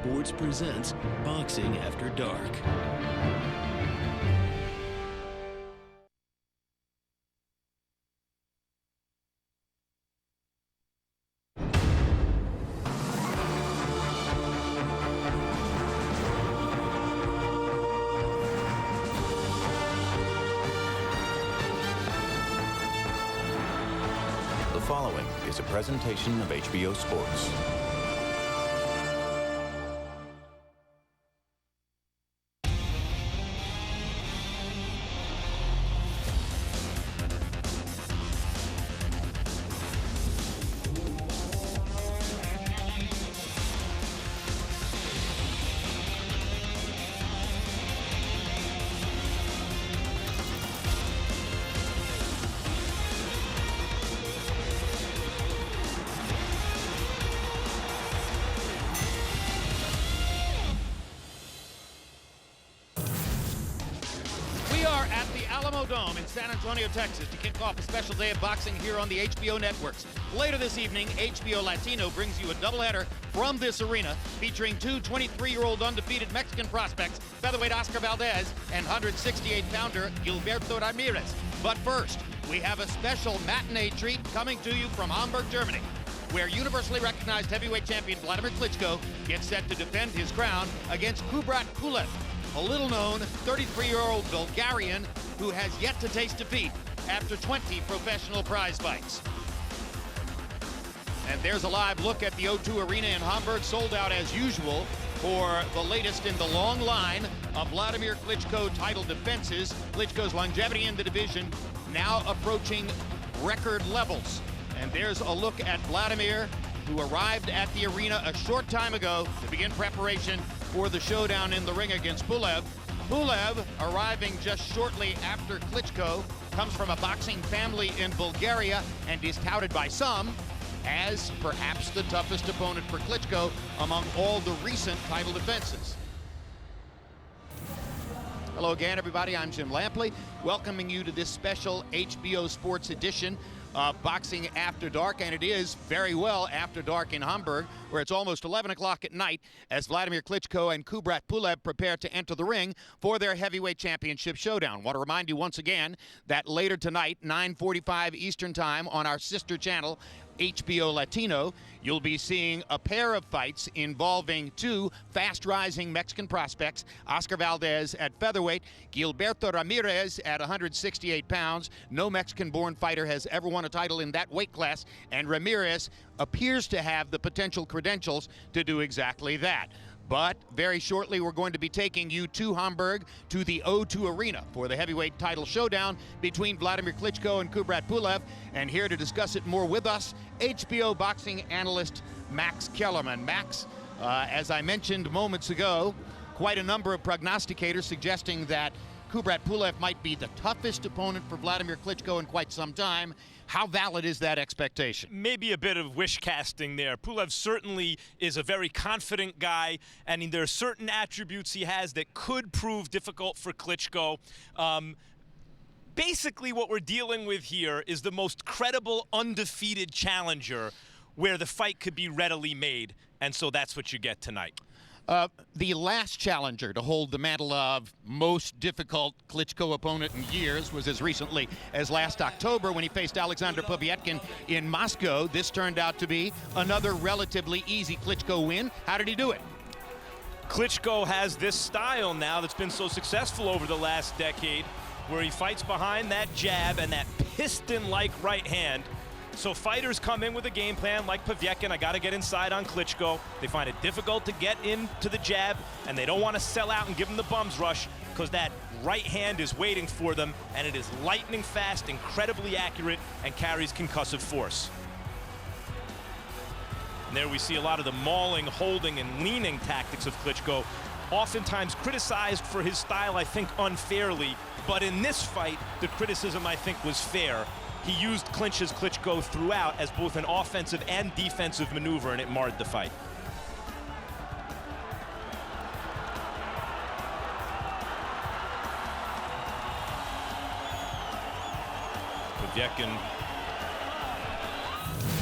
Sports presents Boxing After Dark. The following is a presentation of HBO Sports. Dome in San Antonio, Texas to kick off a special day of boxing here on the HBO networks. Later this evening, HBO Latino brings you a doubleheader from this arena featuring two 23-year-old undefeated Mexican prospects, featherweight Oscar Valdez and 168-pounder Gilberto Ramirez. But first, we have a special matinee treat coming to you from Hamburg, Germany, where universally recognized heavyweight champion Wladimir Klitschko gets set to defend his crown against Kubrat Pulev, a little-known 33-year-old Bulgarian who has yet to taste defeat after 20 professional prize fights. And there's a live look at the O2 Arena in Hamburg, sold out as usual for the latest in the long line of Wladimir Klitschko title defenses. Klitschko's longevity in the division now approaching record levels. And there's a look at Wladimir, who arrived at the arena a short time ago to begin preparation for the showdown in the ring against Pulev. Pulev, arriving just shortly after Klitschko, comes from a boxing family in Bulgaria and is touted by some as perhaps the toughest opponent for Klitschko among all the recent title defenses. Hello again, everybody. I'm Jim Lampley, welcoming you to this special HBO Sports edition of Boxing After Dark, and it is very well after dark in Hamburg, where it's almost 11 o'clock at night as Wladimir Klitschko and Kubrat Pulev prepare to enter the ring for their heavyweight championship showdown. Want to remind you once again that later tonight, 9:45 Eastern Time on our sister channel, HBO Latino, you'll be seeing a pair of fights involving two fast-rising Mexican prospects, Oscar Valdez at featherweight, Gilberto Ramirez at 168 pounds. No Mexican-born fighter has ever won a title in that weight class, and Ramirez appears to have the potential credentials to do exactly that. But very shortly, we're going to be taking you to Hamburg, to the O2 Arena for the heavyweight title showdown between Wladimir Klitschko and Kubrat Pulev. And here to discuss it more with us, HBO boxing analyst Max Kellerman. Max, as I mentioned moments ago, quite a number of prognosticators suggesting that Kubrat Pulev might be the toughest opponent for Wladimir Klitschko in quite some time. How valid is that expectation? Maybe a bit of wish casting there. Pulev certainly is a very confident guy, and there are certain attributes he has that could prove difficult for Klitschko. Basically, what we're dealing with here is the most credible, undefeated challenger where the fight could be readily made, and so that's what you get tonight. The last challenger to hold the mantle of most difficult Klitschko opponent in years was as recently as last October when he faced Alexander Povetkin in Moscow. This turned out to be another relatively easy Klitschko win. How did he do it? Klitschko has this style now that's been so successful over the last decade, where he fights behind that jab and that piston-like right hand. So fighters come in with a game plan like Povetkin, I got to get inside on Klitschko. They find it difficult to get into the jab, and they don't want to sell out and give him the bum's rush because that right hand is waiting for them, and it is lightning fast, incredibly accurate, and carries concussive force. And there we see a lot of the mauling, holding, and leaning tactics of Klitschko, oftentimes criticized for his style, I think, unfairly. But in this fight, the criticism, I think, was fair. He used clinches Klitschko throughout as both an offensive and defensive maneuver, and it marred the fight.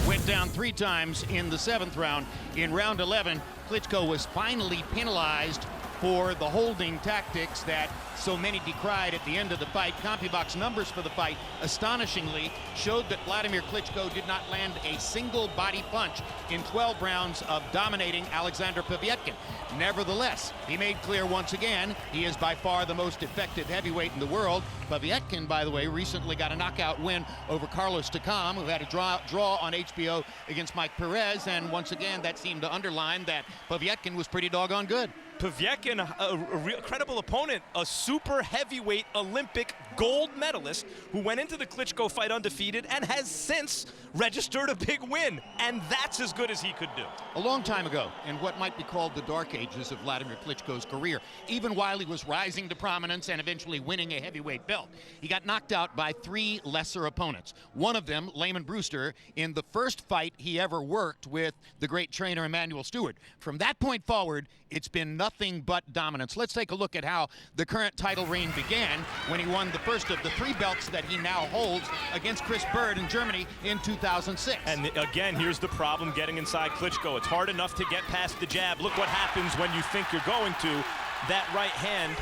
Went down 3 times in the 7th round. In round 11, Klitschko was finally penalized for the holding tactics that so many decried at the end of the fight. CompuBox numbers for the fight astonishingly showed that Wladimir Klitschko did not land a single body punch in 12 rounds of dominating Alexander Povetkin. Nevertheless, he made clear once again he is by far the most effective heavyweight in the world. Povetkin, by the way, recently got a knockout win over Carlos Takam, who had a draw on HBO against Mike Perez, and once again that seemed to underline that Povetkin was pretty doggone good. Povetkin, a real credible opponent, a super heavyweight Olympic gold medalist who went into the Klitschko fight undefeated and has since registered a big win, and that's as good as he could do. A long time ago, in what might be called the dark ages of Wladimir Klitschko's career, even while he was rising to prominence and eventually winning a heavyweight belt, he got knocked out by 3 lesser opponents. One of them, Lehman Brewster, in the first fight he ever worked with the great trainer Emanuel Stewart. From that point forward, it's been nothing but dominance. Let's take a look at how the current title reign began when he won the first of the 3 belts that he now holds against Chris Bird in Germany in 2006. And again, here's the problem getting inside Klitschko. It's hard enough to get past the jab. Look what happens when you think you're going to. That right hand,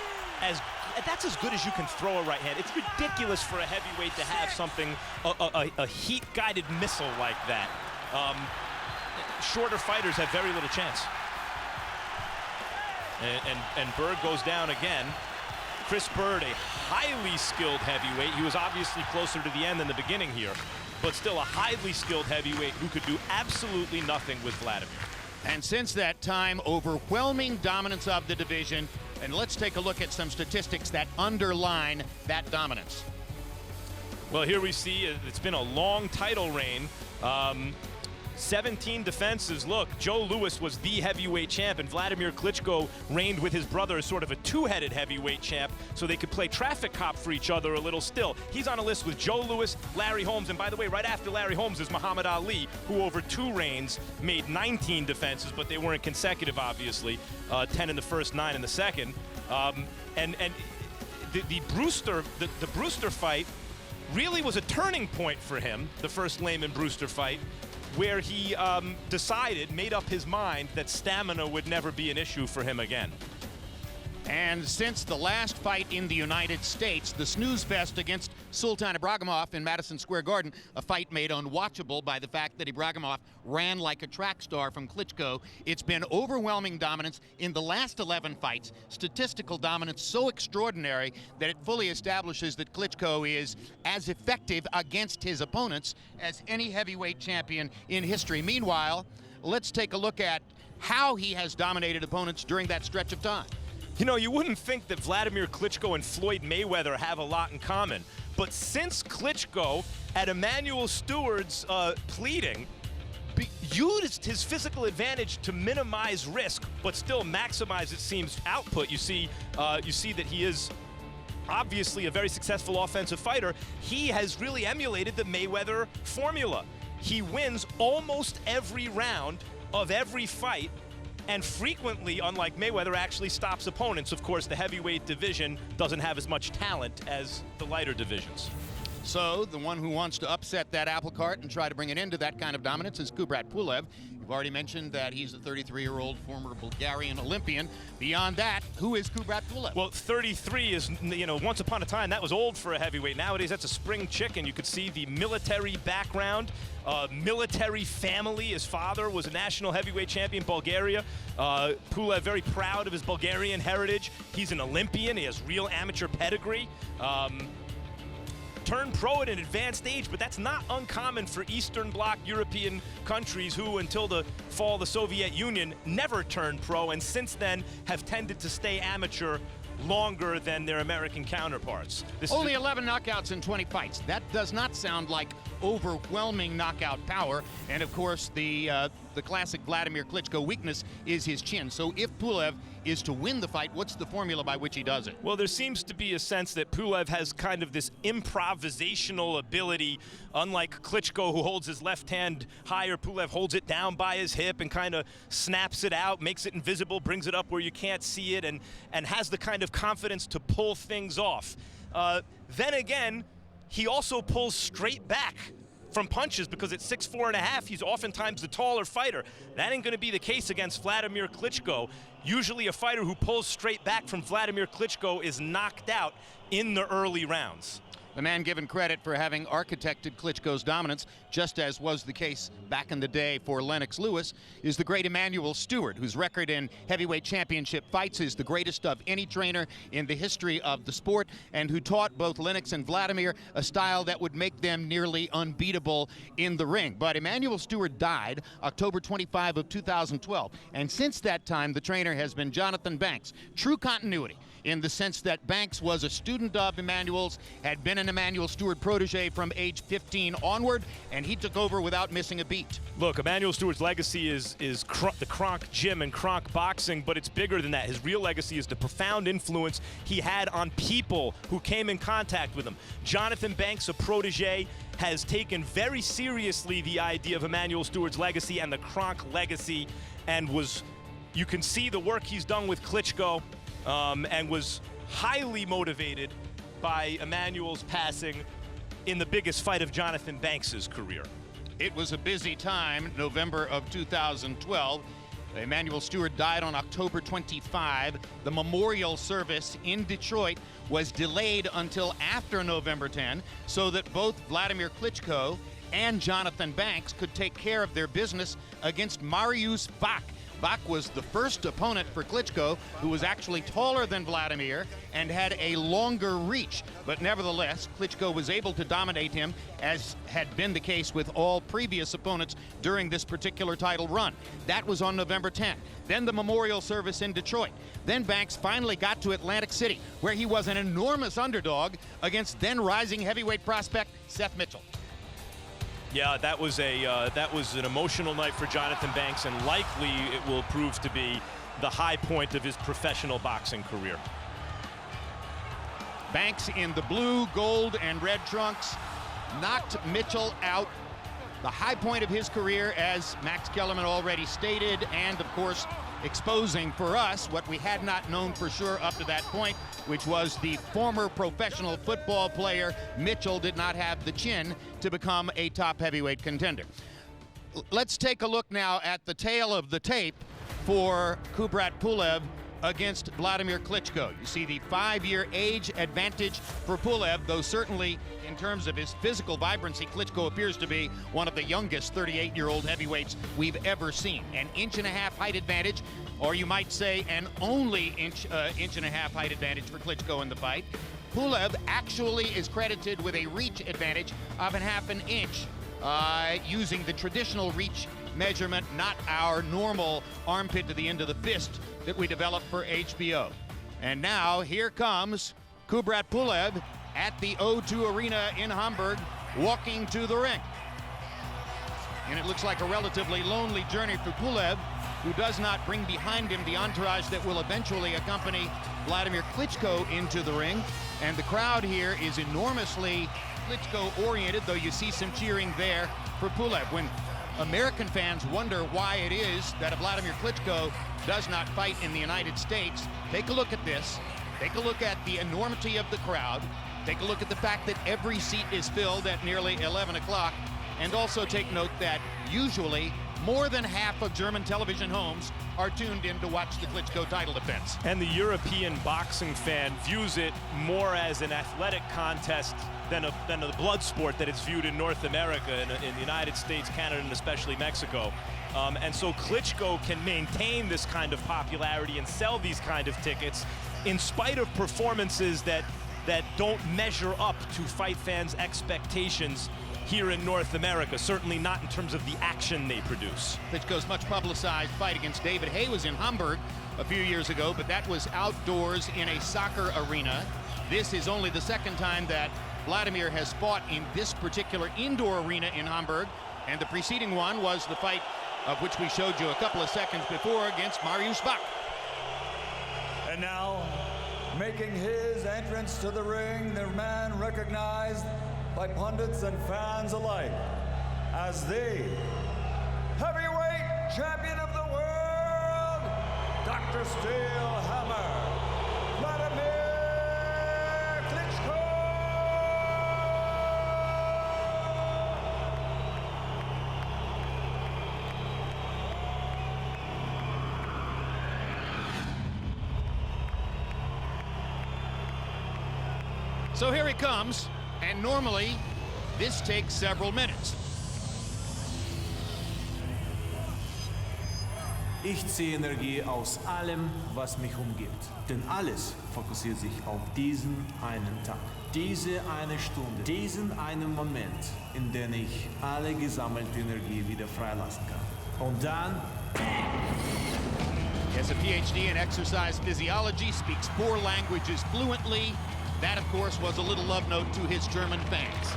that's as good as you can throw a right hand. It's ridiculous for a heavyweight to have something, a heat-guided missile like that. Shorter fighters have very little chance. And Bird goes down again. Chris Bird, a highly skilled heavyweight. He was obviously closer to the end than the beginning here, but still a highly skilled heavyweight who could do absolutely nothing with Wladimir. And since that time, overwhelming dominance of the division. And let's take a look at some statistics that underline that dominance. Well, here we see it's been a long title reign. 17 defenses. Look, Joe Louis was the heavyweight champ, and Wladimir Klitschko reigned with his brother as sort of a 2-headed heavyweight champ, so they could play traffic cop for each other a little still. He's on a list with Joe Louis, Larry Holmes, and by the way, right after Larry Holmes is Muhammad Ali, who over 2 reigns made 19 defenses, but they weren't consecutive, obviously. 10 in the first, 9 in the second. And the Brewster fight really was a turning point for him, the first Lehman-Brewster fight, where he made up his mind that stamina would never be an issue for him again. And since the last fight in the United States, the snooze fest against Sultan Ibragimov in Madison Square Garden, a fight made unwatchable by the fact that Ibragimov ran like a track star from Klitschko, it's been overwhelming dominance in the last 11 fights, statistical dominance so extraordinary that it fully establishes that Klitschko is as effective against his opponents as any heavyweight champion in history. Meanwhile, let's take a look at how he has dominated opponents during that stretch of time. You know, you wouldn't think that Wladimir Klitschko and Floyd Mayweather have a lot in common, but since Klitschko, at Emanuel Stewart's pleading, used his physical advantage to minimize risk, but still maximize, it seems, output. You see that he is obviously a very successful offensive fighter. He has really emulated the Mayweather formula. He wins almost every round of every fight, and frequently, unlike Mayweather, actually stops opponents. Of course, the heavyweight division doesn't have as much talent as the lighter divisions. So, the one who wants to upset that apple cart and try to bring an end to that kind of dominance is Kubrat Pulev. You've already mentioned that he's a 33-year-old former Bulgarian Olympian. Beyond that, who is Kubrat Pulev? Well, 33 is, you know, once upon a time, that was old for a heavyweight. Nowadays, that's a spring chicken. You could see the military background, military family. His father was a national heavyweight champion in Bulgaria. Pulev, very proud of his Bulgarian heritage. He's an Olympian. He has real amateur pedigree. Turned pro at an advanced age, but that's not uncommon for Eastern Bloc European countries who, until the fall of the Soviet Union, never turned pro, and since then have tended to stay amateur longer than their American counterparts. Only 11 knockouts in 20 fights. That does not sound like overwhelming knockout power. And of course, the classic Wladimir Klitschko weakness is his chin. So if Pulev is to win the fight, what's the formula by which he does it? Well, there seems to be a sense that Pulev has kind of this improvisational ability. Unlike Klitschko, who holds his left hand higher, Pulev holds it down by his hip and kind of snaps it out, makes it invisible, brings it up where you can't see it, and has the kind of confidence to pull things off. Then again, he also pulls straight back from punches because at 6'4½", he's oftentimes the taller fighter. That ain't gonna be the case against Wladimir Klitschko. Usually a fighter who pulls straight back from Wladimir Klitschko is knocked out in the early rounds. The man given credit for having architected Klitschko's dominance, just as was the case back in the day for Lennox Lewis, is the great Emanuel Stewart, whose record in heavyweight championship fights is the greatest of any trainer in the history of the sport, and who taught both Lennox and Wladimir a style that would make them nearly unbeatable in the ring. But Emanuel Stewart died October 25 of 2012, and since that time the trainer has been Jonathan Banks. True continuity, in the sense that Banks was a student of Emanuel's, had been an Emanuel Stewart protege from age 15 onward, and he took over without missing a beat. Look, Emanuel Stewart's legacy is the Kronk gym and Kronk boxing, but it's bigger than that. His real legacy is the profound influence he had on people who came in contact with him. Jonathan Banks, a protege, has taken very seriously the idea of Emanuel Stewart's legacy and the Kronk legacy, and you can see the work he's done with Klitschko, and was highly motivated by Emanuel's passing in the biggest fight of Jonathan Banks's career. It was a busy time, November of 2012. Emanuel Stewart died on October 25. The memorial service in Detroit was delayed until after November 10, so that both Wladimir Klitschko and Jonathan Banks could take care of their business against Mariusz Bach. Bach was the first opponent for Klitschko, who was actually taller than Wladimir and had a longer reach. But nevertheless, Klitschko was able to dominate him, as had been the case with all previous opponents during this particular title run. That was on November 10. Then the memorial service in Detroit. Then Banks finally got to Atlantic City, where he was an enormous underdog against then rising heavyweight prospect Seth Mitchell. Yeah, that was an emotional night for Jonathan Banks, and likely it will prove to be the high point of his professional boxing career. Banks in the blue, gold, and red trunks knocked Mitchell out. The high point of his career, as Max Kellerman already stated, and of course exposing for us what we had not known for sure up to that point, which was the former professional football player Mitchell did not have the chin to become a top heavyweight contender. Let's take a look now at the tail of the tape for Kubrat Pulev against Wladimir Klitschko. You see the 5-year age advantage for Pulev, though certainly in terms of his physical vibrancy, Klitschko appears to be one of the youngest 38-year-old heavyweights we've ever seen. An inch-and-a-half height advantage, or you might say an only inch-and-a-half height advantage for Klitschko in the fight. Pulev actually is credited with a reach advantage of half an inch, using the traditional reach measurement, not our normal armpit to the end of the fist that we developed for HBO. And now here comes Kubrat Pulev at the O2 Arena in Hamburg, walking to the ring. And it looks like a relatively lonely journey for Pulev, who does not bring behind him the entourage that will eventually accompany Wladimir Klitschko into the ring. And the crowd here is enormously Klitschko-oriented, though you see some cheering there for Pulev. When American fans wonder why it is that Wladimir Klitschko does not fight in the United States, take a look at this. Take a look at the enormity of the crowd. Take a look at the fact that every seat is filled at nearly 11 o'clock. And also take note that usually more than half of German television homes are tuned in to watch the Klitschko title defense. And the European boxing fan views it more as an athletic contest than a blood sport that it's viewed in North America, in the United States, Canada, and especially Mexico. And so Klitschko can maintain this kind of popularity and sell these kind of tickets in spite of performances that don't measure up to fight fans' expectations here in North America, certainly not in terms of the action they produce. Klitschko's much publicized fight against David Haye was in Hamburg a few years ago, but that was outdoors in a soccer arena. This is only the second time that Wladimir has fought in this particular indoor arena in Hamburg, and the preceding one was the fight of which we showed you a couple of seconds before against Mariusz Bach. And now, making his entrance to the ring, the man recognized by pundits and fans alike as the heavyweight champion of the world, Dr. Steel Hammer, Wladimir Klitschko. So here he comes, and normally this takes several minutes. Ich ziehe Energie aus allem, was mich umgibt. Denn alles fokussiert sich auf diesen einen Tag, diese eine Stunde, diesen einen Moment, in dem ich alle gesammelte Energie wieder freilassen kann. Und dann... He has a PhD in exercise physiology, speaks 4 languages fluently. That, of course, was a little love note to his German fans.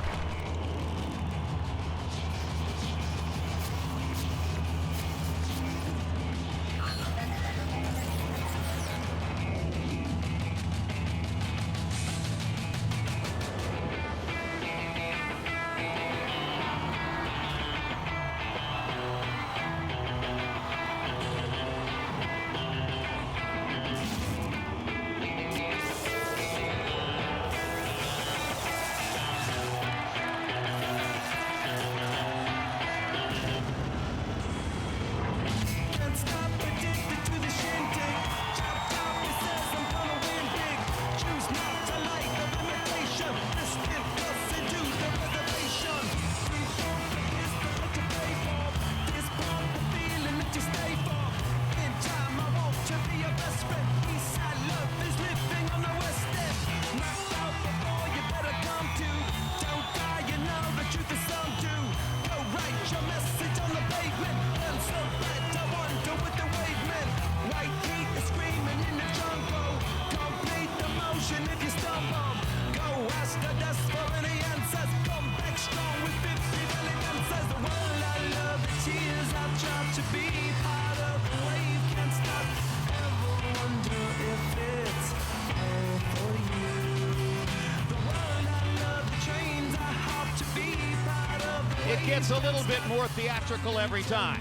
It gets a little bit more theatrical every time.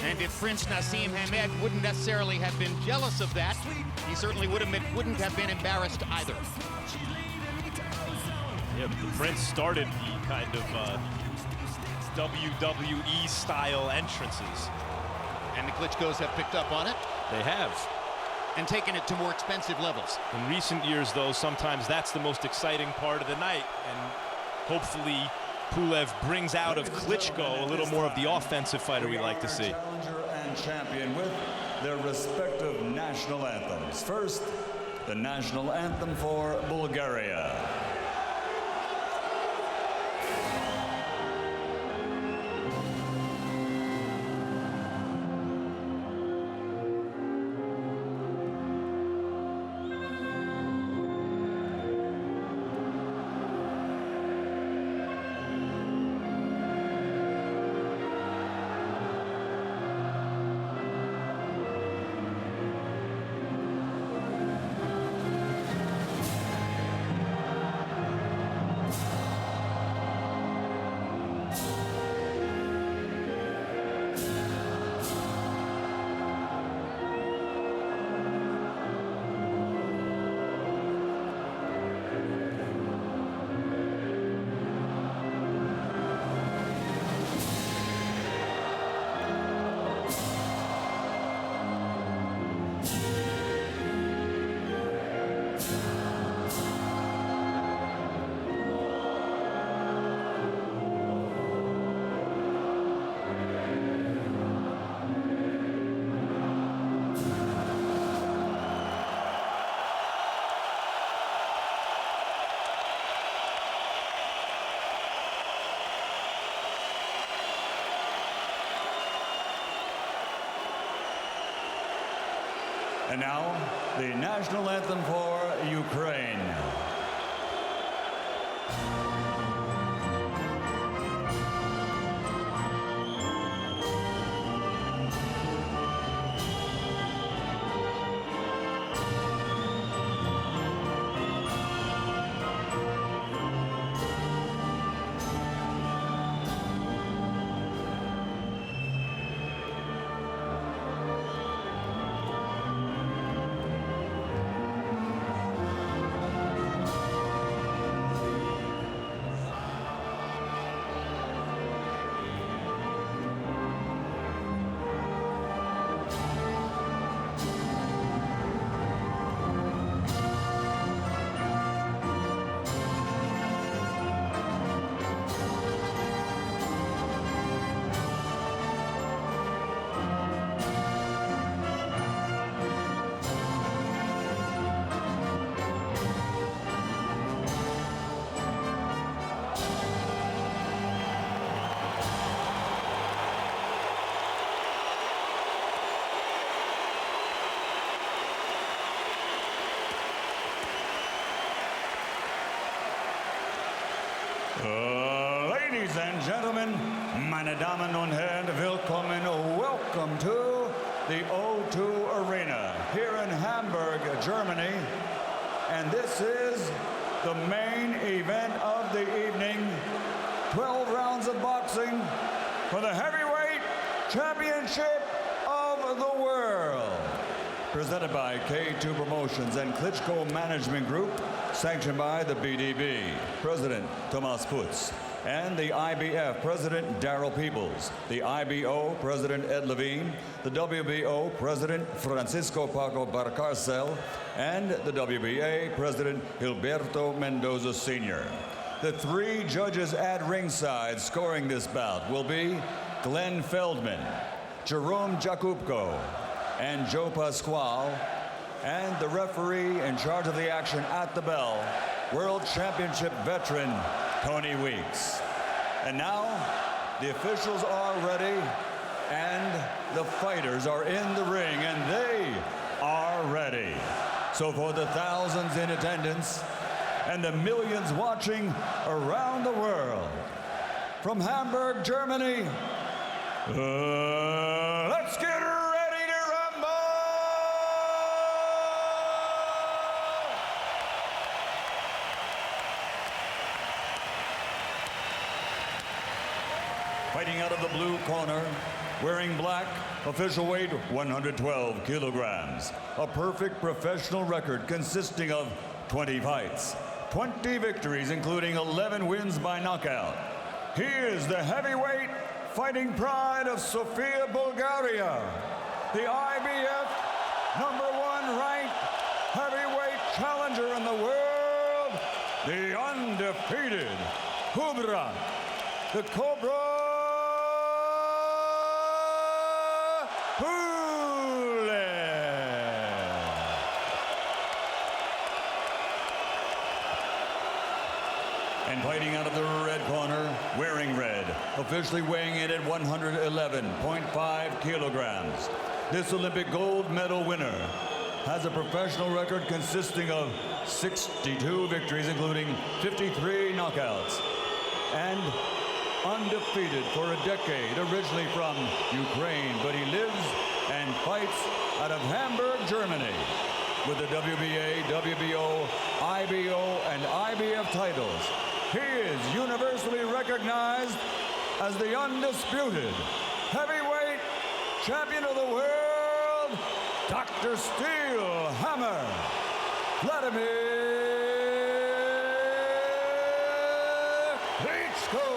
And if Prince Nassim Hamed wouldn't necessarily have been jealous of that, he certainly wouldn't have been embarrassed either. Yeah, the Prince started the kind of WWE-style entrances. And the Klitschkos have picked up on it. They have. And taken it to more expensive levels. In recent years, though, sometimes that's the most exciting part of the night. And hopefully, Pulev brings out of Klitschko a little more of the offensive fighter we like to see. Challenger and champion with their respective national anthems. First, the national anthem for Bulgaria. And now, the national anthem for Ukraine. Ladies and gentlemen, meine Damen und Herren, willkommen, welcome to the O2 Arena here in Hamburg, Germany. And this is the main event of the evening. 12 rounds of boxing for the heavyweight championship of the world. Presented by K2 Promotions and Klitschko Management Group, sanctioned by the BDB, President Thomas Putz, and the IBF President Daryl Peebles, the IBO President Ed Levine, the WBO President Francisco Paco Barcarcel, and the WBA President Gilberto Mendoza Sr. The three judges at ringside scoring this bout will be Glenn Feldman, Jerome Jakubko, and Joe Pasquale, and the referee in charge of the action at the bell, World Championship veteran Tony Weeks. And now, the officials are ready, and the fighters are in the ring, and they are ready. So for the thousands in attendance and the millions watching around the world, from Hamburg, Germany, let's get ready to rumble! Fighting out of the blue corner, wearing black, official weight 112 kilograms. A perfect professional record consisting of 20 fights, 20 victories, including 11 wins by knockout. He is the heavyweight fighting pride of Sofia, Bulgaria, the IBF #1 ranked heavyweight challenger in the world, the undefeated Kubrat, the Kubrat Pulev. And fighting out of the red corner, wearing red, officially weighing in at 111.5 kilograms. This Olympic gold medal winner has a professional record consisting of 62 victories, including 53 knockouts, and undefeated for a decade, originally from Ukraine, but he lives and fights out of Hamburg, Germany, with the WBA, WBO, IBO, and IBF titles. He is universally recognized as the undisputed heavyweight champion of the world, Dr. Steel Hammer, Wladimir Klitschko.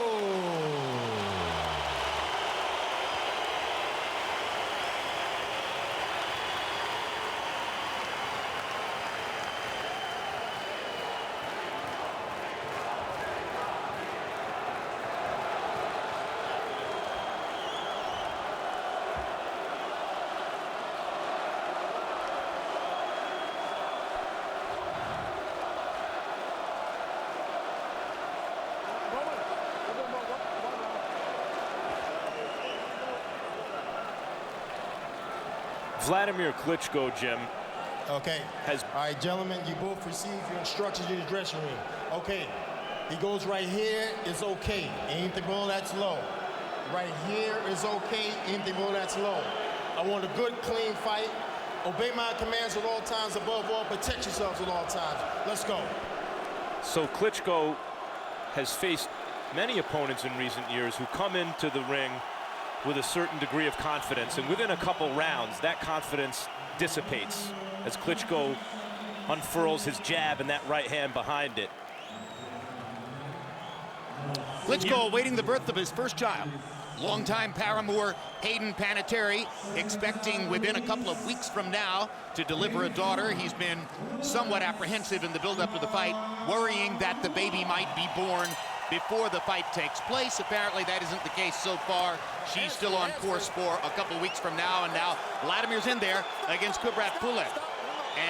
Wladimir Klitschko, Jim. Okay. All right, gentlemen, you both receive your instructions in the dressing room. Okay. He goes right here, it's okay. Anything below that's low. Right here is okay. Anything below that's low. I want a good, clean fight. Obey my commands at all times. Above all, protect yourselves at all times. Let's go. So Klitschko has faced many opponents in recent years who come into the ring with a certain degree of confidence, and within a couple rounds, that confidence dissipates as Klitschko unfurls his jab and that right hand behind it. Klitschko awaiting the birth of his first child. Longtime paramour Hayden Panettiere expecting within a couple of weeks from now to deliver a daughter. He's been somewhat apprehensive in the build-up to the fight, worrying that the baby might be born before the fight takes place. Apparently that isn't the case so far. She's still on course for a couple weeks from now, and now Vladimir's in there against Kubrat Pulev.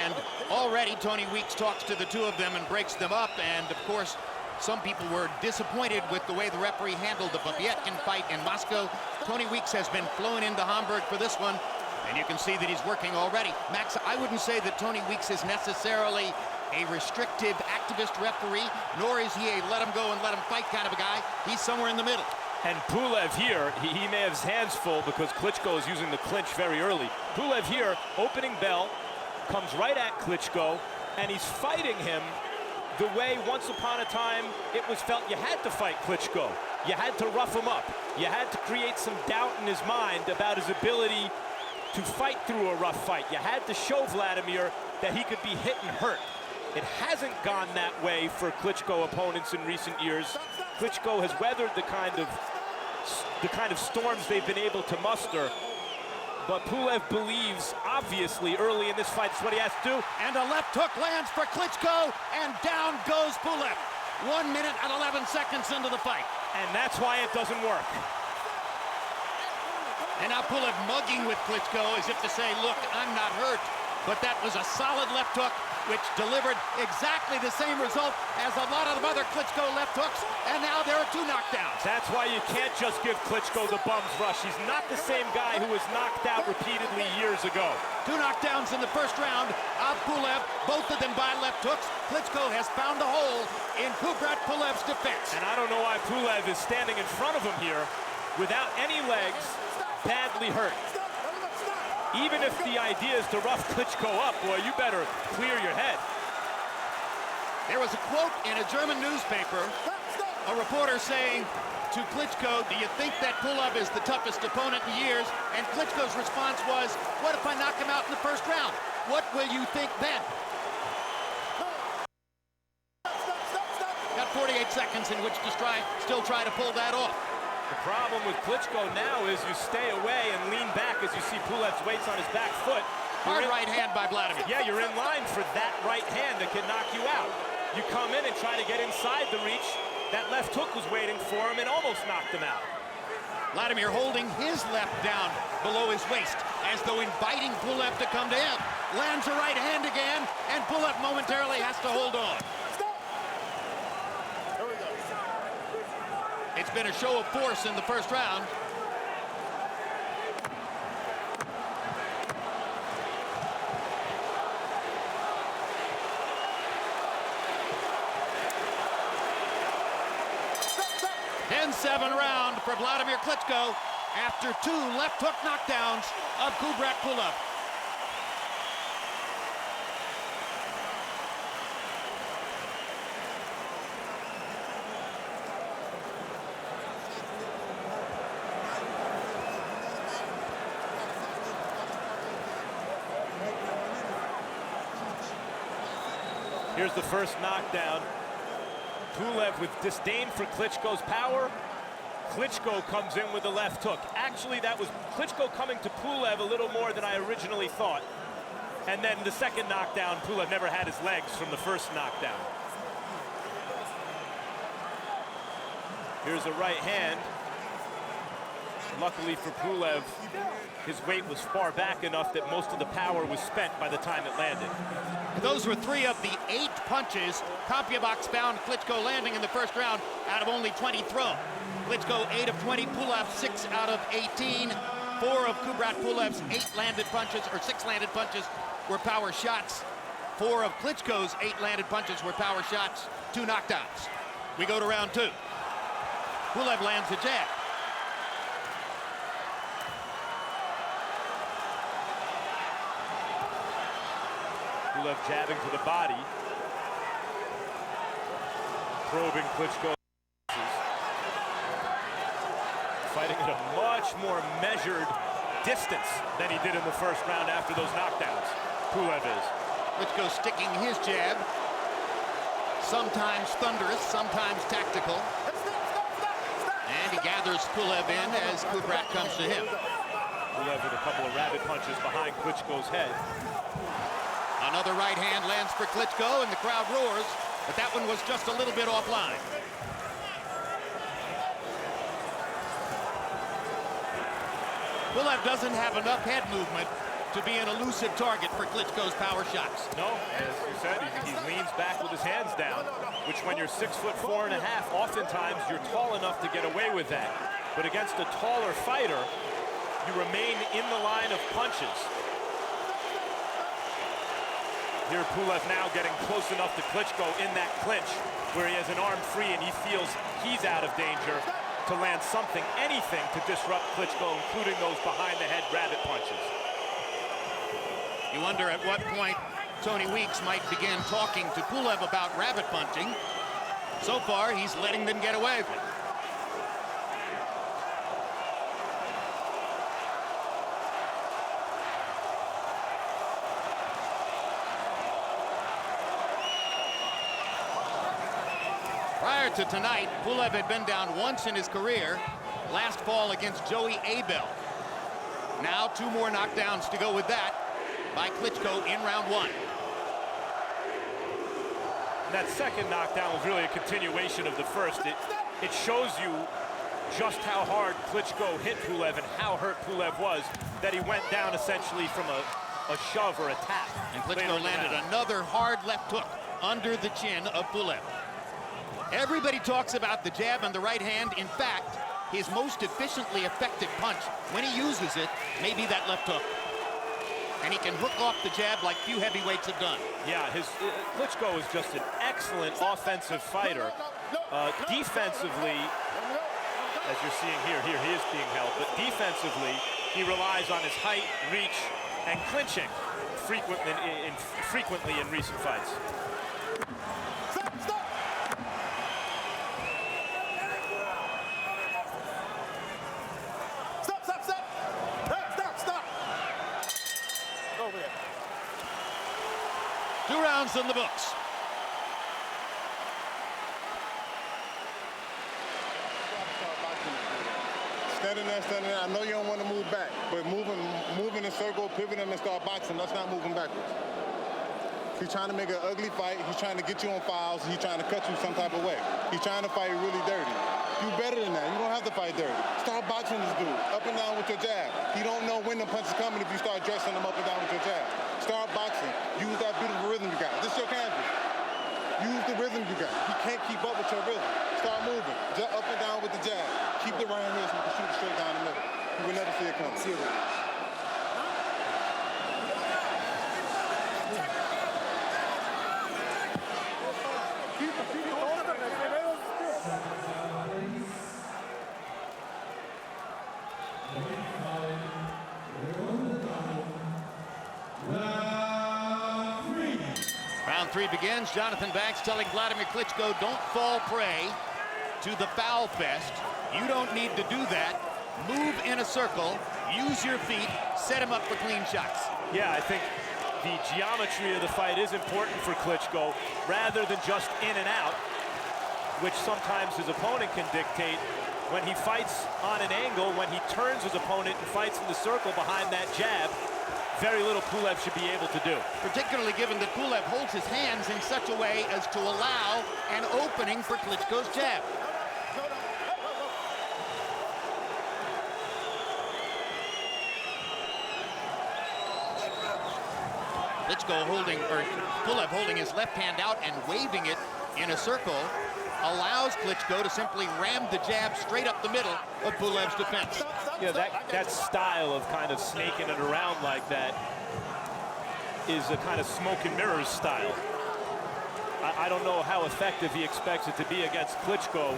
And already Tony Weeks talks to the two of them and breaks them up, and of course some people were disappointed with the way the referee handled the Popietkin fight in Moscow. Tony Weeks has been flown into Hamburg for this one, and you can see that he's working already. Max, I wouldn't say that Tony Weeks is necessarily a restrictive, activist referee, nor is he a let him go and let him fight kind of a guy. He's somewhere in the middle. And Pulev here, he may have his hands full because Klitschko is using the clinch very early. Pulev here, opening bell, comes right at Klitschko, and he's fighting him the way once upon a time it was felt you had to fight Klitschko. You had to rough him up. You had to create some doubt in his mind about his ability to fight through a rough fight. You had to show Wladimir that he could be hit and hurt. It hasn't gone that way for Klitschko opponents in recent years. Klitschko has weathered the kind of storms they've been able to muster. But Pulev believes, obviously, early in this fight, that's what he has to do. And a left hook lands for Klitschko, and down goes Pulev. 1 minute and 11 seconds into the fight. And that's why it doesn't work. And now Pulev mugging with Klitschko as if to say, look, I'm not hurt. But that was a solid left hook, which delivered exactly the same result as a lot of other Klitschko left hooks, and now there are 2 knockdowns. That's why you can't just give Klitschko the bum's rush. He's not the same guy who was knocked out repeatedly years ago. 2 knockdowns in the first round of Pulev, both of them by left hooks. Klitschko has found a hole in Kubrat Pulev's defense. And I don't know why Pulev is standing in front of him here without any legs, badly hurt. Even if the idea is to rough Klitschko up, boy, you better clear your head. There was a quote in a German newspaper, a reporter saying to Klitschko, do you think that Pulev is the toughest opponent in years? And Klitschko's response was, what if I knock him out in the first round? What will you think then? Got 48 seconds in which to still try to pull that off. The problem with Klitschko now is you stay away and lean back as you see Pulev's weights on his back foot. Hard right hand by Wladimir. Yeah, you're in line for that right hand that can knock you out. You come in and try to get inside the reach. That left hook was waiting for him and almost knocked him out. Wladimir holding his left down below his waist, as though inviting Pulev to come to him. Lands a right hand again, and Pulev momentarily has to hold on. It's been a show of force in the first round. Then 7 round for Wladimir Klitschko after 2 left hook knockdowns of Kubrat Pulev. Here's the first knockdown. Pulev with disdain for Klitschko's power. Klitschko comes in with the left hook. Actually, that was Klitschko coming to Pulev a little more than I originally thought. And then the second knockdown, Pulev never had his legs from the first knockdown. Here's a right hand. Luckily for Pulev, his weight was far back enough that most of the power was spent by the time it landed. Those were 3 of the 8 punches CompuBox found Klitschko landing in the first round out of only 20 thrown. Klitschko 8 of 20, Pulev 6 out of 18. 4 of Kubrat Pulev's 6 landed punches were power shots. 4 of Klitschko's 8 landed punches were power shots, 2 knockdowns. We go to round 2. Pulev lands a jab. Pulev jabbing to the body. Probing Klitschko. Fighting at a much more measured distance than he did in the first round after those knockdowns. Pulev is. Klitschko sticking his jab. Sometimes thunderous, sometimes tactical. And he gathers Pulev in as Kubrat comes to him. Pulev with a couple of rabbit punches behind Klitschko's head. Another right hand lands for Klitschko, and the crowd roars, but that one was just a little bit offline. Pulev doesn't have enough head movement to be an elusive target for Klitschko's power shots. No, as you said, he leans back with his hands down, which when you're 6'4.5", oftentimes you're tall enough to get away with that. But against a taller fighter, you remain in the line of punches. Here Pulev now getting close enough to Klitschko in that clinch where he has an arm free and he feels he's out of danger to land something, anything to disrupt Klitschko, including those behind-the-head rabbit punches. You wonder at what point Tony Weeks might begin talking to Pulev about rabbit punching. So far, he's letting them get away with it. Prior to tonight, Pulev had been down once in his career, last fall against Joey Abel. Now 2 more knockdowns to go with that by Klitschko in round 1. That second knockdown was really a continuation of the first. It shows you just how hard Klitschko hit Pulev and how hurt Pulev was, that he went down essentially from a shove or a tap. And Klitschko landed another hard left hook under the chin of Pulev. Everybody talks about the jab and the right hand. In fact, his most efficiently effective punch, when he uses it, may be that left hook. And he can hook off the jab like few heavyweights have done. Yeah, Klitschko is just an excellent offensive fighter. Defensively, as you're seeing here he is being held, but defensively, he relies on his height, reach, and clinching frequently in recent fights. Two rounds in the books. Standing there. I know you don't want to move back, but moving in circle, pivoting and start boxing, that's not moving backwards. He's trying to make an ugly fight. He's trying to get you on fouls. He's trying to cut you some type of way. He's trying to fight really dirty. You better than that. You don't have to fight dirty. Start boxing this dude, up and down with your jab. He don't know when the punch is coming if you start dressing him up and down with your jab. Start boxing. Use that beautiful rhythm you got. This is your canvas. Use the rhythm you got. He can't keep up with your rhythm. Start moving. Just up and down with the jab. Keep the right hand here so you can shoot it straight down the middle. You will never see it coming. See it. Round 3 begins. Jonathan Banks telling Wladimir Klitschko, don't fall prey to the foul fest. You don't need to do that. Move in a circle, use your feet, set him up for clean shots. Yeah, I think the geometry of the fight is important for Klitschko, rather than just in and out, which sometimes his opponent can dictate. When he fights on an angle, when he turns his opponent and fights in the circle behind that jab, very little Pulev should be able to do. Particularly given that Pulev holds his hands in such a way as to allow an opening for Klitschko's jab. Pulev holding his left hand out and waving it in a circle allows Klitschko to simply ram the jab straight up the middle of Pulev's defense. Yeah, that style of kind of snaking it around like that is a kind of smoke and mirrors style. I don't know how effective he expects it to be against Klitschko,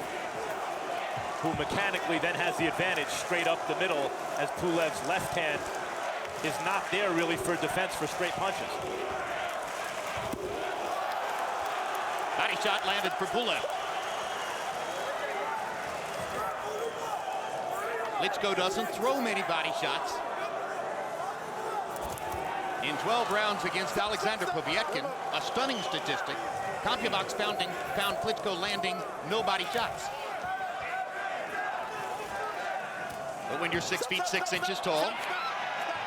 who mechanically then has the advantage straight up the middle, as Pulev's left hand is not there really for defense for straight punches. Body shot landed for Pulev. Klitschko doesn't throw many body shots. In 12 rounds against Alexander Povetkin, a stunning statistic, CompuBox found Klitschko landing no body shots. But when you're 6 feet 6 inches tall,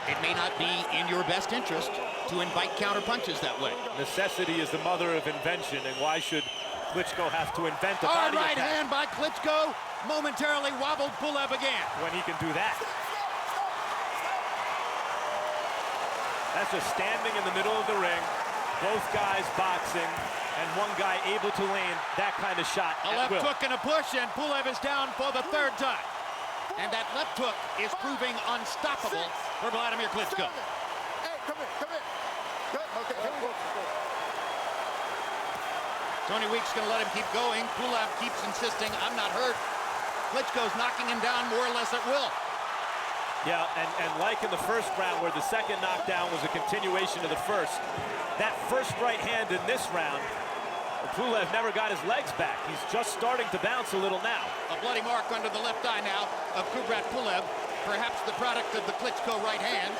it may not be in your best interest to invite counter punches that way. Necessity is the mother of invention, and why should Klitschko have to invent a body right attack? hand by Klitschko momentarily wobbled Pulev again. When he can do that. That's just standing in the middle of the ring, both guys boxing, and one guy able to land that kind of shot. A left hook and a push, and Pulev is down for the 3rd time. And that left hook is proving unstoppable for Wladimir Klitschko. Hey, come here. Tony Week's going to let him keep going. Pulev keeps insisting, I'm not hurt. Klitschko's knocking him down more or less at will. Yeah, and like in the first round where the second knockdown was a continuation of the first, that first right hand in this round, Pulev never got his legs back. He's just starting to bounce a little now. A bloody mark under the left eye now of Kubrat Pulev, perhaps the product of the Klitschko right hand.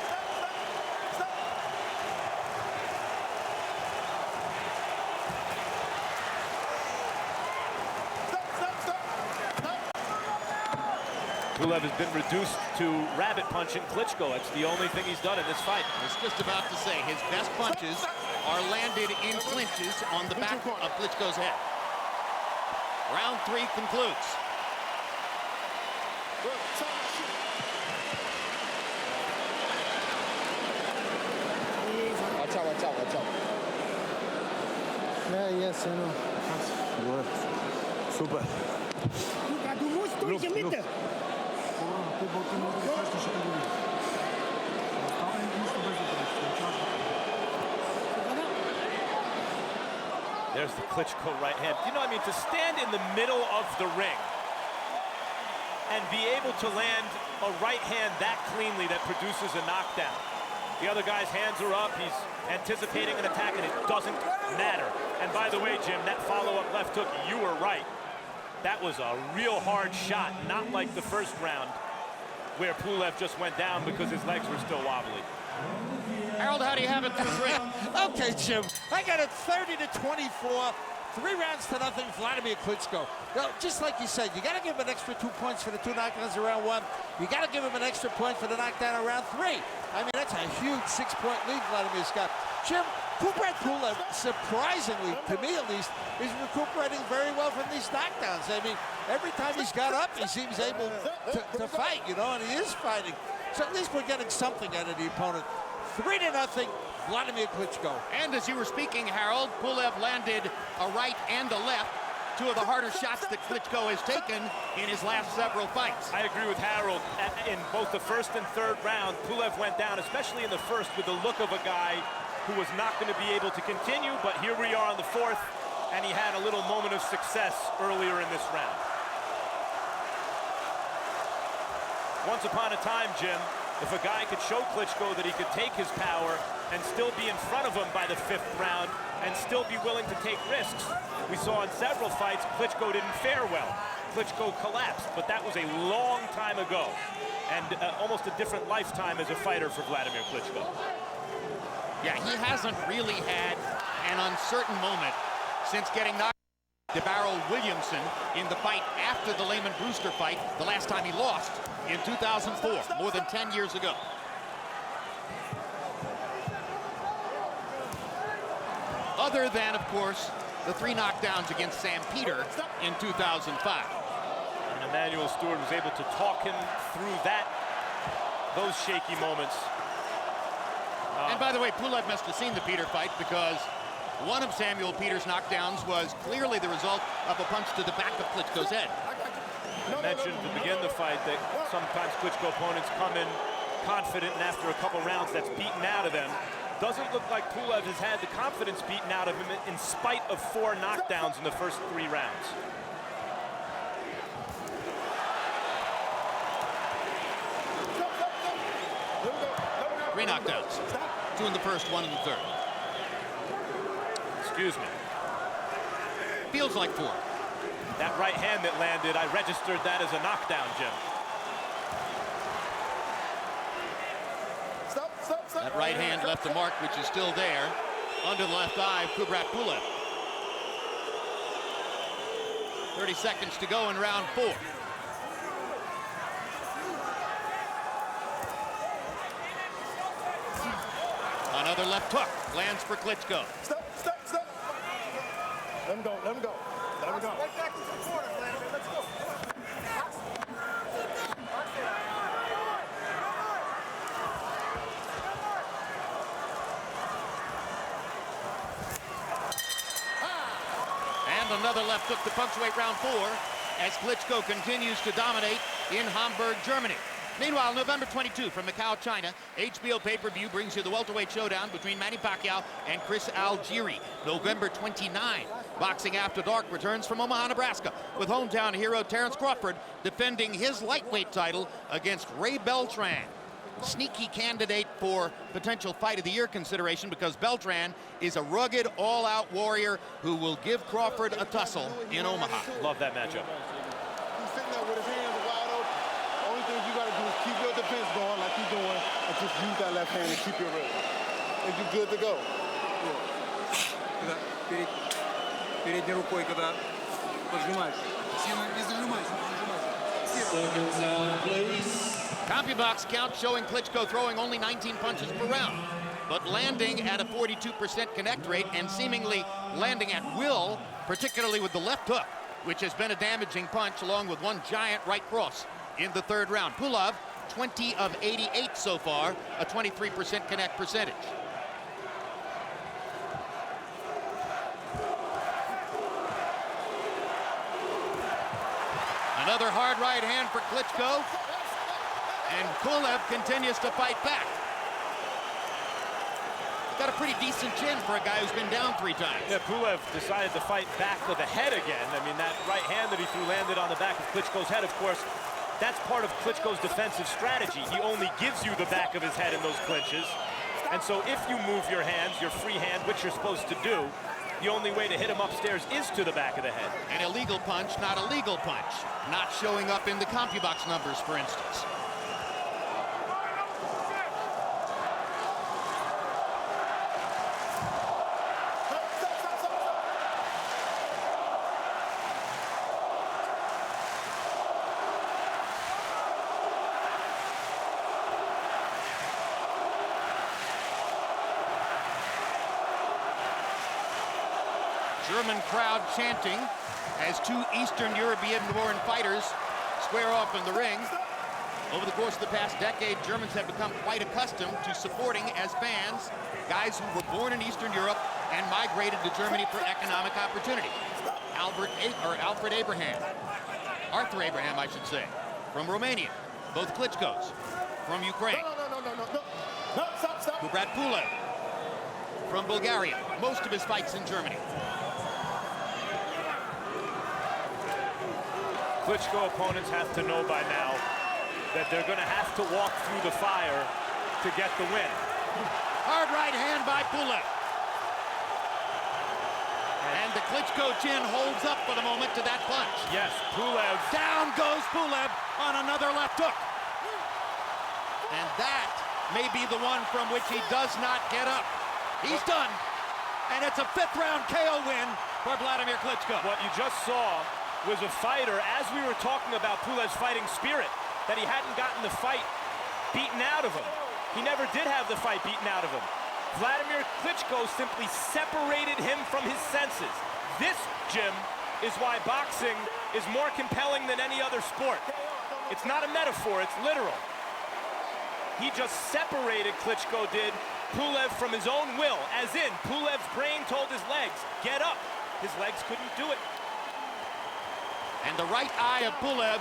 Pulev has been reduced to rabbit punching Klitschko. It's the only thing he's done in this fight. I was just about to say, his best punches are landed in clinches on the back of Klitschko's head. Round 3 concludes. Watch out, watch out, watch out. Yeah, yes, I know. Good. Super. There's the Klitschko right hand. You know what I mean? To stand in the middle of the ring and be able to land a right hand that cleanly that produces a knockdown. The other guy's hands are up. He's anticipating an attack, and it doesn't matter. And by the way, Jim, that follow-up left hook, you were right. That was a real hard shot, not like the first round where Pulev just went down because his legs were still wobbly. Harold, how do you have it through 3? Okay, Jim, I got it 30-24. 3 rounds to nothing, Wladimir Klitschko. You know, just like you said, you got to give him an extra 2 points for the 2 knockdowns in round 1. You got to give him an extra point for the knockdown in round 3. I mean, that's a huge 6-point lead, Wladimir Scott. Jim, Kubrat Pulev, surprisingly, to me at least, is recuperating very well from these knockdowns. I mean, every time he's got up, he seems able to fight, you know, and he is fighting. So at least we're getting something out of the opponent. 3-0, Wladimir Klitschko. And as you were speaking, Harold, Pulev landed a right and a left, 2 of the harder shots that Klitschko has taken in his last several fights. I agree with Harold. In both the first and third round, Pulev went down, especially in the first, with the look of a guy who was not going to be able to continue, but here we are on the 4th, and he had a little moment of success earlier in this round. Once upon a time, Jim, if a guy could show Klitschko that he could take his power and still be in front of him by the 5th round and still be willing to take risks, we saw in several fights Klitschko didn't fare well. Klitschko collapsed, but that was a long time ago and almost a different lifetime as a fighter for Wladimir Klitschko. Yeah, he hasn't really had an uncertain moment since getting knocked DeBarrel Williamson in the fight after the Lehman Brewster fight, the last time he lost in 2004, more than 10 years ago. Other than, of course, the 3 knockdowns against Sam Peter in 2005. And Emmanuel Stewart was able to talk him through those shaky moments. And by the way, Pulev must have seen the Peter fight, because one of Samuel Peter's knockdowns was clearly the result of a punch to the back of Klitschko's head. I mentioned to begin the fight that sometimes Klitschko opponents come in confident, and after a couple rounds that's beaten out of them. Doesn't look like Pulev has had the confidence beaten out of him in spite of 4 knockdowns in the first 3 rounds. Three knockdowns. 2 in the first, 1 in the third. Excuse me. Feels like 4. That right hand that landed, I registered that as a knockdown, Jim. That right hand left a mark, which is still there, under the left eye of Kubrat Pulev. 30 seconds to go in round 4. Another left hook lands for Klitschko. Stop. Let him go, let him go. Let him go. Right back to the corner, Vladimir. Let's go. And another left hook to punctuate round 4 as Klitschko continues to dominate in Hamburg, Germany. Meanwhile, November 22 from Macau, China, HBO pay-per-view brings you the welterweight showdown between Manny Pacquiao and Chris Algieri. November 29, Boxing After Dark returns from Omaha, Nebraska, with hometown hero Terrence Crawford defending his lightweight title against Ray Beltran. Sneaky candidate for potential Fight of the Year consideration because Beltran is a rugged, all-out warrior who will give Crawford a tussle in Omaha. Love that matchup. He's sitting there with his hands wide open. Only thing you got to do is keep your defense going like you're doing and just use that left hand and keep your rhythm. And you're good to go. Передней рукой, когда поджимаешь. Сильно не зажимайся, CompuBox count showing Klitschko throwing only 19 punches per round, but landing at a 42% connect rate and seemingly landing at will, particularly with the left hook, which has been a damaging punch along with one giant right cross in the third round. Pulev, 20 of 88 so far, a 23% connect percentage. Another hard right hand for Klitschko. And Pulev continues to fight back. Got a pretty decent chin for a guy who's been down 3 times. Yeah, Pulev decided to fight back to the head again. I mean, that right hand that he threw landed on the back of Klitschko's head. Of course, that's part of Klitschko's defensive strategy. He only gives you the back of his head in those clinches. And so if you move your hands, your free hand, which you're supposed to do, the only way to hit him upstairs is to the back of the head. An illegal punch, not a legal punch. Not showing up in the CompuBox numbers, for instance. German crowd chanting as 2 Eastern European-born fighters square off in the ring. Over the course of the past decade, Germans have become quite accustomed to supporting as fans guys who were born in Eastern Europe and migrated to Germany for economic opportunity. Arthur Abraham, I should say, from Romania. Both Klitschkos from Ukraine. Kubrat Pulev from Bulgaria. Most of his fights in Germany. Klitschko opponents have to know by now that they're going to have to walk through the fire to get the win. Hard right hand by Pulev. And the Klitschko chin holds up for the moment to that punch. Yes, Pulev. Down goes Pulev on another left hook. And that may be the one from which he does not get up. He's done. And it's a 5th round KO win for Wladimir Klitschko. What you just saw was a fighter, as we were talking about Pulev's fighting spirit, that he hadn't gotten the fight beaten out of him. He never did have the fight beaten out of him. Wladimir Klitschko simply separated him from his senses. This, Jim, is why boxing is more compelling than any other sport. It's not a metaphor, it's literal. He just separated, Klitschko did, Pulev from his own will, as in Pulev's brain told his legs, get up. His legs couldn't do it. And the right eye of Pulev,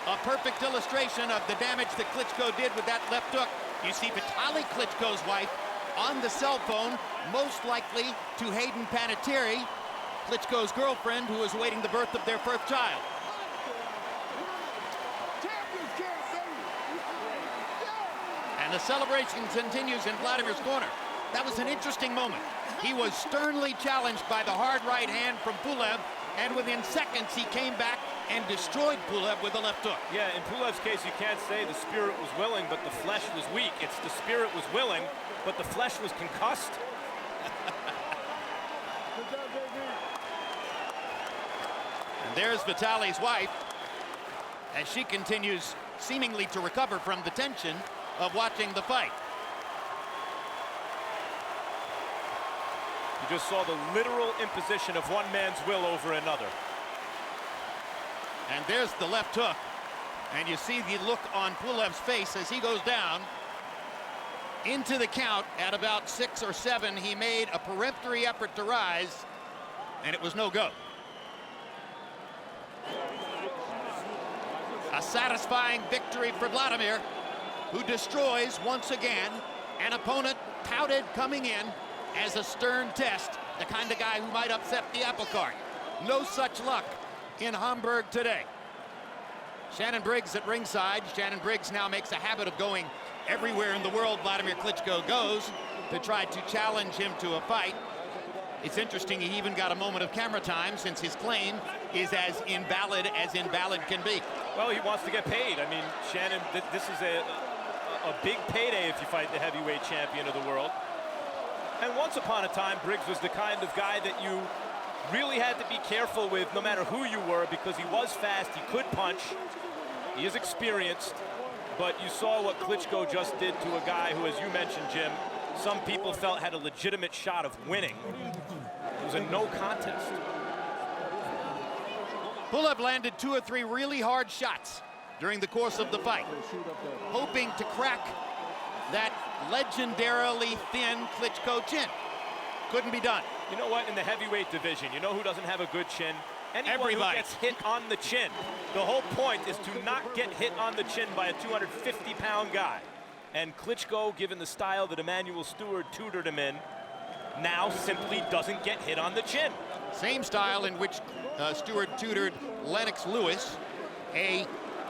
a perfect illustration of the damage that Klitschko did with that left hook. You see Vitaly Klitschko's wife on the cell phone, most likely to Hayden Panettiere, Klitschko's girlfriend, who is awaiting the birth of their 1st child. And the celebration continues in Vladimir's corner. That was an interesting moment. He was sternly challenged by the hard right hand from Pulev, and within seconds he came back and destroyed Pulev with a left hook. Yeah, in Pulev's case, you can't say the spirit was willing, but the flesh was weak. It's the spirit was willing, but the flesh was concussed. And there's Vitaly's wife as she continues seemingly to recover from the tension of watching the fight. You just saw the literal imposition of one man's will over another. And there's the left hook. And you see the look on Pulev's face as he goes down. Into the count at about 6 or 7. He made a peremptory effort to rise, and it was no go. A satisfying victory for Wladimir, who destroys once again an opponent touted coming in as a stern test, the kind of guy who might upset the apple cart. No such luck in Hamburg today. Shannon Briggs at ringside. Shannon Briggs now makes a habit of going everywhere in the world Wladimir Klitschko goes to try to challenge him to a fight. It's interesting he even got a moment of camera time since his claim is as invalid can be. Well, he wants to get paid. I mean, Shannon, this is a big payday if you fight the heavyweight champion of the world. And once upon a time, Briggs was the kind of guy that you really had to be careful with no matter who you were, because he was fast, he could punch, he is experienced, but you saw what Klitschko just did to a guy who, as you mentioned, Jim, some people felt had a legitimate shot of winning. It was a no contest. Pulev landed 2 or 3 really hard shots during the course of the fight, hoping to crack that legendarily thin Klitschko chin. Couldn't be done. You know what, in the heavyweight division, you know who doesn't have a good chin? Anyone who gets hit on the chin. The whole point is to not get hit on the chin by a 250-pound guy. And Klitschko, given the style that Emanuel Stewart tutored him in, now simply doesn't get hit on the chin. Same style in which Stewart tutored Lennox Lewis. A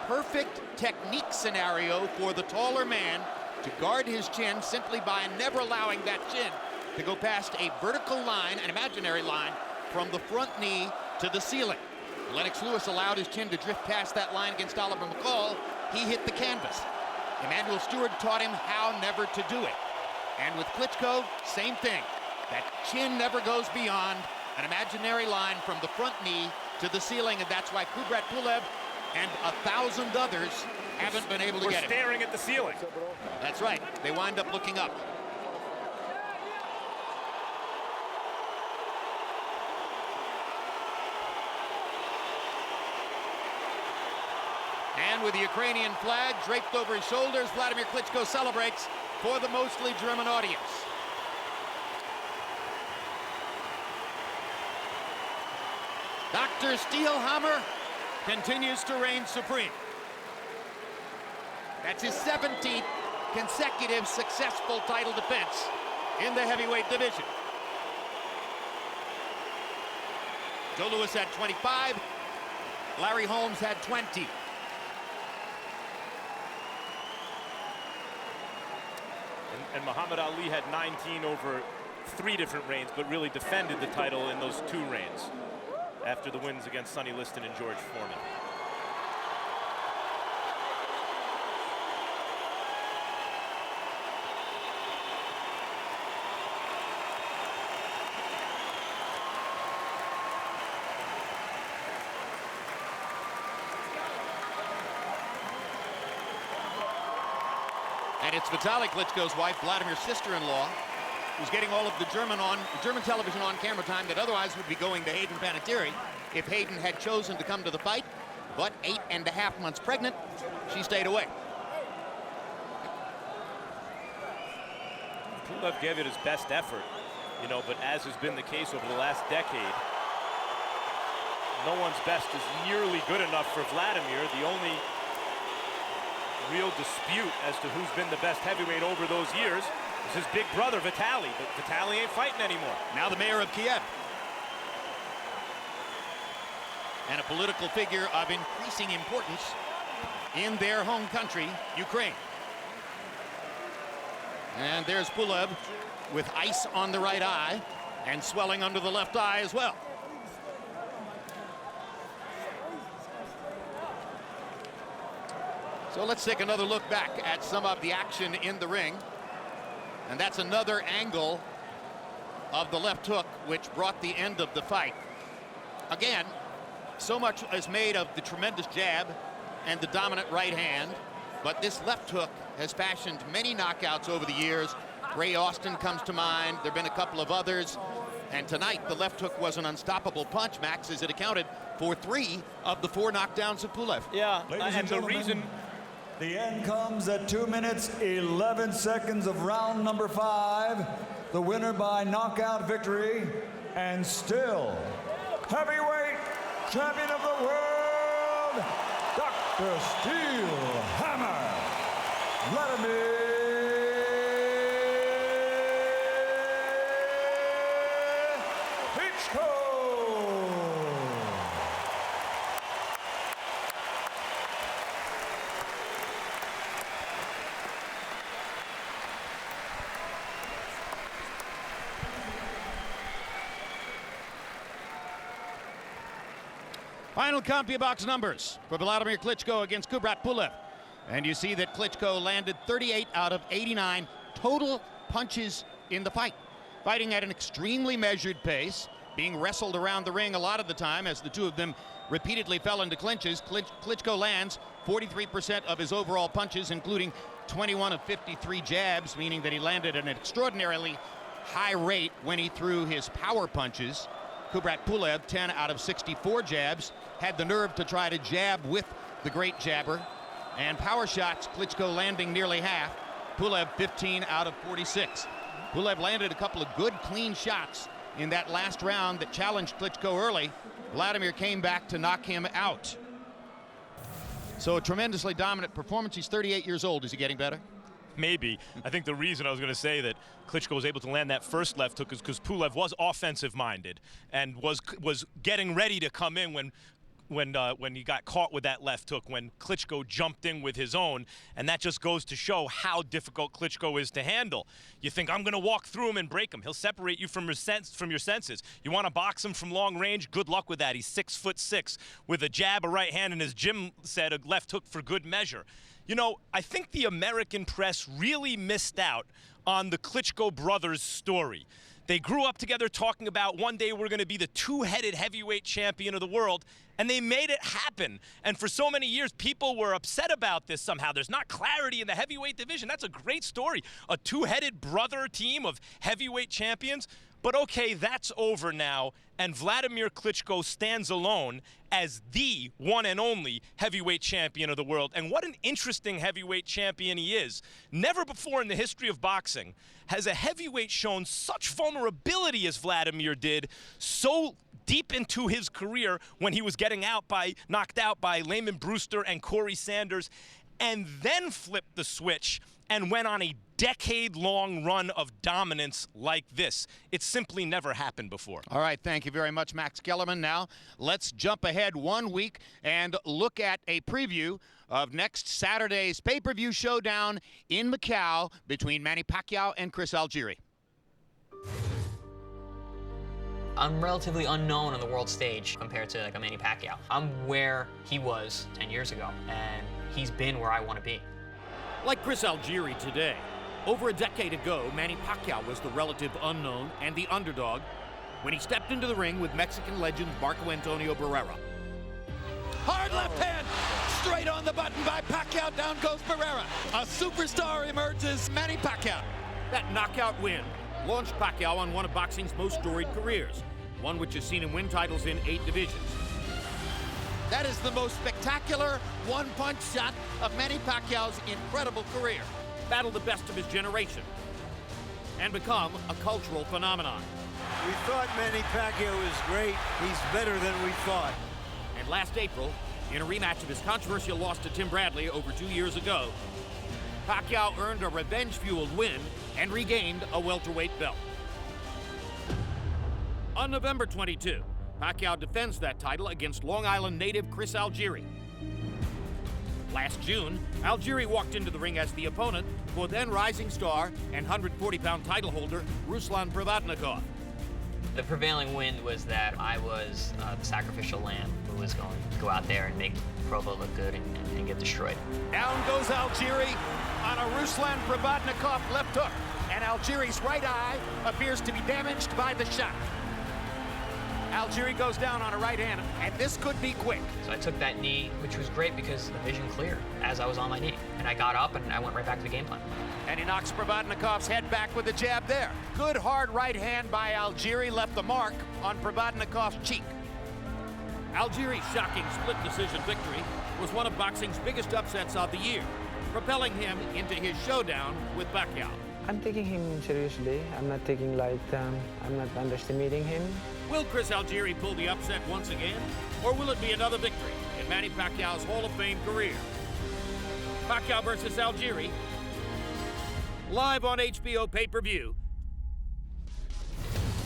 perfect technique scenario for the taller man to guard his chin simply by never allowing that chin to go past a vertical line, an imaginary line, from the front knee to the ceiling. Lennox Lewis allowed his chin to drift past that line against Oliver McCall. He hit the canvas. Emanuel Stewart taught him how never to do it. And with Klitschko, same thing. That chin never goes beyond an imaginary line from the front knee to the ceiling, and that's why Kubrat Pulev and 1,000 others haven't been able to get it. We're staring at the ceiling. That's right. They wind up looking up. And with the Ukrainian flag draped over his shoulders, Wladimir Klitschko celebrates for the mostly German audience. Dr. Steelhammer continues to reign supreme. That's his 17th consecutive successful title defense in the heavyweight division. Joe Louis had 25, Larry Holmes had 20. And Muhammad Ali had 19 over 3 different reigns, but really defended the title in those 2 reigns after the wins against Sonny Liston and George Foreman. And it's Vitaly Klitschko's wife, Vladimir's sister-in-law, who's getting all of the German television on camera time that otherwise would be going to Hayden Panettiere if Hayden had chosen to come to the fight. But 8.5 months pregnant, she stayed away. Pulev gave it his best effort, you know, but as has been the case over the last decade, no one's best is nearly good enough for Wladimir. The only real dispute as to who's been the best heavyweight over those years is his big brother, Vitaly, but Vitaly ain't fighting anymore. Now the mayor of Kiev. And a political figure of increasing importance in their home country, Ukraine. And there's Pulev with ice on the right eye and swelling under the left eye as well. So let's take another look back at some of the action in the ring. And that's another angle of the left hook, which brought the end of the fight. Again, so much is made of the tremendous jab and the dominant right hand, but this left hook has fashioned many knockouts over the years. Ray Austin comes to mind. There have been a couple of others. And tonight, the left hook was an unstoppable punch, Max, as it accounted for 3 of the 4 knockdowns of Pulev. Yeah, and the reason... The end comes at 2 minutes, 11 seconds of round number 5. The winner by knockout victory, and still heavyweight champion of the world, Dr. the Steel Hammer, Wladimir Klitschko. Final CompuBox numbers for Wladimir Klitschko against Kubrat Pulev. And you see that Klitschko landed 38 out of 89 total punches in the fight. Fighting at an extremely measured pace, being wrestled around the ring a lot of the time as the two of them repeatedly fell into clinches. Klitschko lands 43% of his overall punches, including 21 of 53 jabs, meaning that he landed at an extraordinarily high rate when he threw his power punches. Kubrat Pulev, 10 out of 64 jabs, had the nerve to try to jab with the great jabber. And power shots, Klitschko landing nearly half. Pulev, 15 out of 46. Pulev landed a couple of good, clean shots in that last round that challenged Klitschko early. Wladimir came back to knock him out. So a tremendously dominant performance. He's 38 years old. Is he getting better? Maybe. I think the reason I was going to say that Klitschko was able to land that first left hook is because Pulev was offensive-minded and was getting ready to come in when he got caught with that left hook, when Klitschko jumped in with his own, and that just goes to show how difficult Klitschko is to handle. You think, I'm going to walk through him and break him. He'll separate you from your senses. You want to box him from long range? Good luck with that. He's 6'6", with a jab, a right hand, and as Jim said, a left hook for good measure. You know, I think the American press really missed out on the Klitschko brothers' story. They grew up together talking about one day we're going to be the two-headed heavyweight champion of the world, and they made it happen. And for so many years, people were upset about this somehow. There's not clarity in the heavyweight division. That's a great story. A two-headed brother team of heavyweight champions. But okay, that's over now, and Wladimir Klitschko stands alone as the one and only heavyweight champion of the world. And what an interesting heavyweight champion he is. Never before in the history of boxing has a heavyweight shown such vulnerability as Wladimir did so deep into his career when he was getting knocked out by Layman Brewster and Corey Sanders, and then flipped the switch and went on a decade-long run of dominance like this. It's simply never happened before. All right, thank you very much, Max Kellerman. Now, let's jump ahead 1 week and look at a preview of next Saturday's pay-per-view showdown in Macau between Manny Pacquiao and Chris Algieri. I'm relatively unknown on the world stage compared to like a Manny Pacquiao. I'm where he was 10 years ago, and he's been where I want to be. Like Chris Algieri today, over a decade ago, Manny Pacquiao was the relative unknown and the underdog when he stepped into the ring with Mexican legend Marco Antonio Barrera. Hard left hand, straight on the button by Pacquiao, down goes Barrera. A superstar emerges, Manny Pacquiao. That knockout win launched Pacquiao on one of boxing's most storied careers, one which has seen him win titles in 8 divisions. That is the most spectacular one-punch shot of Manny Pacquiao's incredible career. Battled the best of his generation and become a cultural phenomenon. We thought Manny Pacquiao was great. He's better than we thought. And last April, in a rematch of his controversial loss to Tim Bradley over 2 years ago, Pacquiao earned a revenge-fueled win and regained a welterweight belt. On November 22, Pacquiao defends that title against Long Island native Chris Algieri. Last June, Algieri walked into the ring as the opponent for then rising star and 140-pound title holder Ruslan Provodnikov. The prevailing wind was that I was the sacrificial lamb who was going to go out there and make Provo look good and get destroyed. Down goes Algieri on a Ruslan Provodnikov left hook, and Algieri's right eye appears to be damaged by the shot. Algieri goes down on a right hand, and this could be quick. So I took that knee, which was great because the vision cleared as I was on my knee. And I got up and I went right back to the game plan. And he knocks Provodnikov's head back with a jab there. Good hard right hand by Algieri left the mark on Provodnikov's cheek. Algieri's shocking split decision victory was one of boxing's biggest upsets of the year, propelling him into his showdown with Pacquiao. I'm taking him seriously. I'm not taking light. I'm not underestimating him. Will Chris Algieri pull the upset once again, or will it be another victory in Manny Pacquiao's Hall of Fame career? Pacquiao versus Algieri, live on HBO pay-per-view.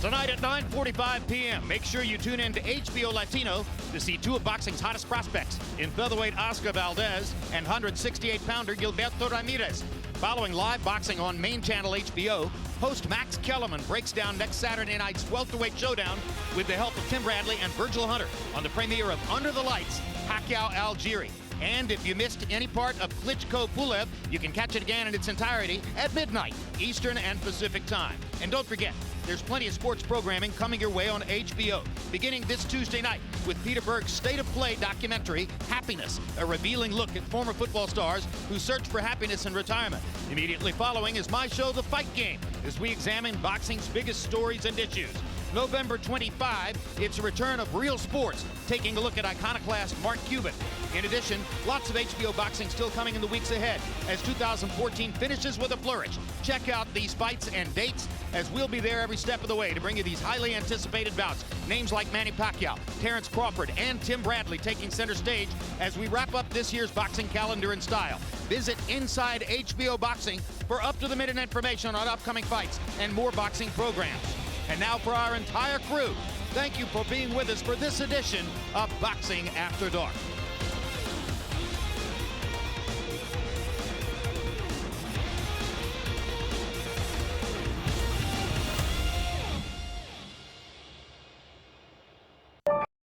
Tonight at 9:45 p.m., make sure you tune in to HBO Latino to see two of boxing's hottest prospects in featherweight Oscar Valdez and 168-pounder Gilberto Ramirez. Following live boxing on main channel HBO, host Max Kellerman breaks down next Saturday night's welterweight showdown with the help of Tim Bradley and Virgil Hunter on the premiere of Under the Lights, Pacquiao Algieri. And if you missed any part of Klitschko Pulev, you can catch it again in its entirety at midnight, Eastern and Pacific time. And don't forget, there's plenty of sports programming coming your way on HBO, beginning this Tuesday night with Peter Berg's State of Play documentary, Happiness, a revealing look at former football stars who search for happiness in retirement. Immediately following is my show, The Fight Game, as we examine boxing's biggest stories and issues. November 25, it's a return of Real Sports, taking a look at iconoclast Mark Cuban. In addition, lots of HBO boxing still coming in the weeks ahead as 2014 finishes with a flourish. Check out these fights and dates, as we'll be there every step of the way to bring you these highly anticipated bouts. Names like Manny Pacquiao, Terrence Crawford, and Tim Bradley taking center stage as we wrap up this year's boxing calendar in style. Visit Inside HBO Boxing for up-to-the-minute information on upcoming fights and more boxing programs. And now for our entire crew, thank you for being with us for this edition of Boxing After Dark.